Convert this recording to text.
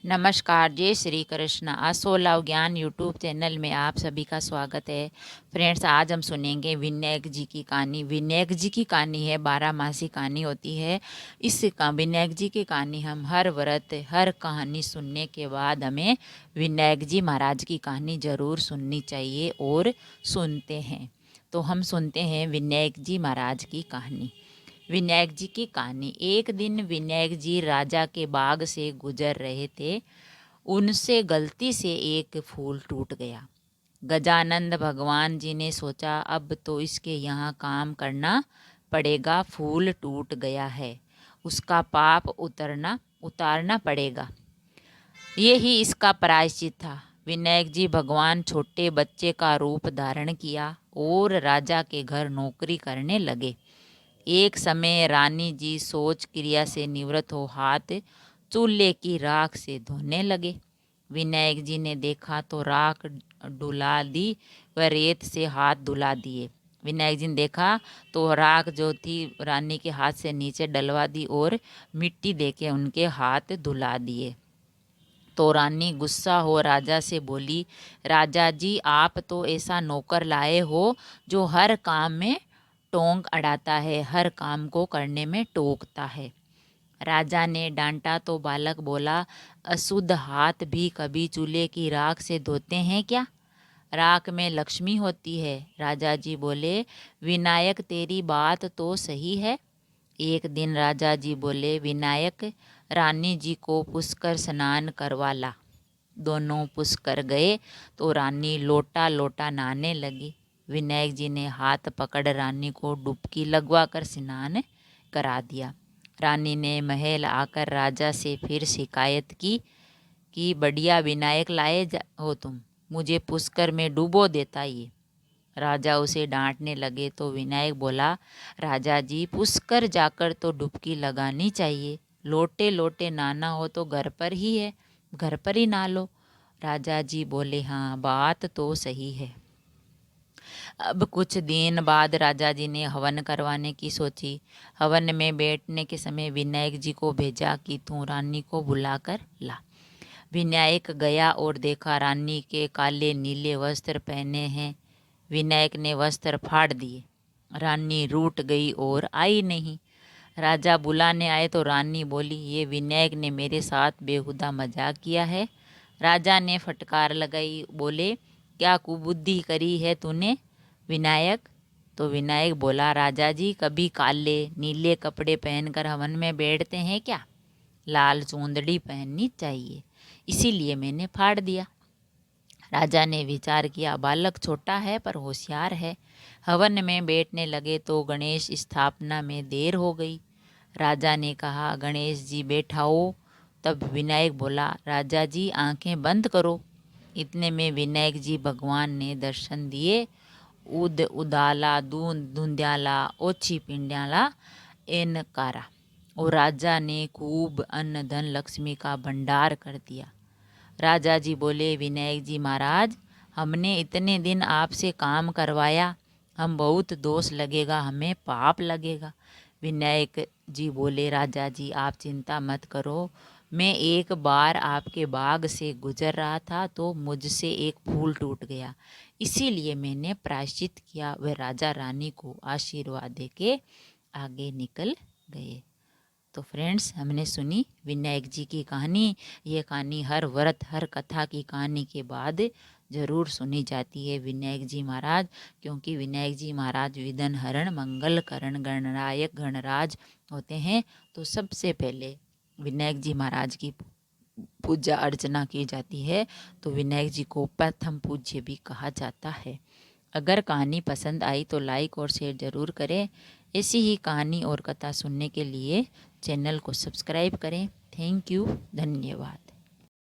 नमस्कार, जय श्री कृष्ण। आसोलाव ज्ञान यूट्यूब चैनल में आप सभी का स्वागत है। फ्रेंड्स, आज हम सुनेंगे विनायक जी की कहानी। विनायक जी की कहानी है, 12 मासी कहानी होती है। इस विनायक जी की कहानी हम हर व्रत हर कहानी सुनने के बाद हमें विनायक जी महाराज की कहानी ज़रूर सुननी चाहिए और सुनते हैं। तो हम सुनते हैं विनायक जी महाराज की कहानी। विनायक जी की कहानी। एक दिन विनायक जी राजा के बाग से गुजर रहे थे। उनसे गलती से एक फूल टूट गया। गजानंद भगवान जी ने सोचा, अब तो इसके यहाँ काम करना पड़ेगा। फूल टूट गया है, उसका पाप उतारना पड़ेगा। ये ही इसका प्रायश्चित था। विनायक जी भगवान छोटे बच्चे का रूप धारण किया और राजा के घर नौकरी करने लगे। एक समय रानी जी सोच क्रिया से निवृत्त हो हाथ चूल्हे की राख से धोने लगे। विनायक जी ने देखा तो राख डुला दी व रेत से हाथ धुला दिए। विनायक जी ने देखा तो राख जो थी रानी के हाथ से नीचे डलवा दी और मिट्टी देके उनके हाथ धुला दिए। तो रानी गुस्सा हो राजा से बोली, राजा जी, आप तो ऐसा नौकर लाए हो जो हर काम में टोंक अड़ाता है, हर काम को करने में टोकता है। राजा ने डांटा तो बालक बोला, अशुद्ध हाथ भी कभी चूल्हे की राख से धोते हैं क्या? राख में लक्ष्मी होती है। राजा जी बोले, विनायक तेरी बात तो सही है। एक दिन राजा जी बोले, विनायक, रानी जी को पुष्कर स्नान करवा ला। दोनों पुष्कर गए तो रानी लोटा लोटा नहाने लगी। विनायक जी ने हाथ पकड़ रानी को डुबकी लगवा कर स्नान करा दिया। रानी ने महल आकर राजा से फिर शिकायत की कि बढ़िया विनायक लाए हो तुम, मुझे पुष्कर में डुबो देता ये। राजा उसे डांटने लगे तो विनायक बोला, राजा जी, पुष्कर जाकर तो डुबकी लगानी चाहिए। लोटे लोटे नहाना हो तो घर पर ही है, घर पर ही नहा लो। राजा जी बोले, हाँ, बात तो सही है। अब कुछ दिन बाद राजा जी ने हवन करवाने की सोची। हवन में बैठने के समय विनायक जी को भेजा कि तू रानी को बुलाकर ला। विनायक गया और देखा रानी के काले नीले वस्त्र पहने हैं। विनायक ने वस्त्र फाड़ दिए। रानी रूठ गई और आई नहीं। राजा बुलाने आए तो रानी बोली, ये विनायक ने मेरे साथ बेहुदा मजाक किया है। राजा ने फटकार लगाई, बोले, क्या कुबुद्धि करी है तूने विनायक? तो विनायक बोला, राजा जी, कभी काले नीले कपड़े पहनकर हवन में बैठते हैं क्या? लाल चूंदड़ी पहननी चाहिए, इसीलिए मैंने फाड़ दिया। राजा ने विचार किया, बालक छोटा है पर होशियार है। हवन में बैठने लगे तो गणेश स्थापना में देर हो गई। राजा ने कहा, गणेश जी बैठाओ। तब विनायक बोला, राजा जी, आंखें बंद करो। इतने में विनायक जी भगवान ने दर्शन दिए। उदाला धुंध्याला ओछी पिंड्याला एनकारा। और राजा ने खूब अन्न धन लक्ष्मी का भंडार कर दिया। राजा जी बोले, विनायक जी महाराज, हमने इतने दिन आपसे काम करवाया, हम बहुत दोष लगेगा, हमें पाप लगेगा। विनायक जी बोले, राजा जी, आप चिंता मत करो। मैं एक बार आपके बाग से गुजर रहा था तो मुझसे एक फूल टूट गया, इसीलिए मैंने प्रायश्चित किया। वह राजा रानी को आशीर्वाद देके आगे निकल गए। तो फ्रेंड्स, हमने सुनी विनायक जी की कहानी। ये कहानी हर व्रत हर कथा की कहानी के बाद ज़रूर सुनी जाती है विनायक जी महाराज, क्योंकि विनायक जी महाराज विघ्न हरण मंगल करण गणनायक गणराज होते हैं। तो सबसे पहले विनायक जी महाराज की पूजा अर्चना की जाती है। तो विनायक जी को प्रथम पूज्य भी कहा जाता है। अगर कहानी पसंद आई तो लाइक और शेयर ज़रूर करें। ऐसी ही कहानी और कथा सुनने के लिए चैनल को सब्सक्राइब करें। थैंक यू, धन्यवाद।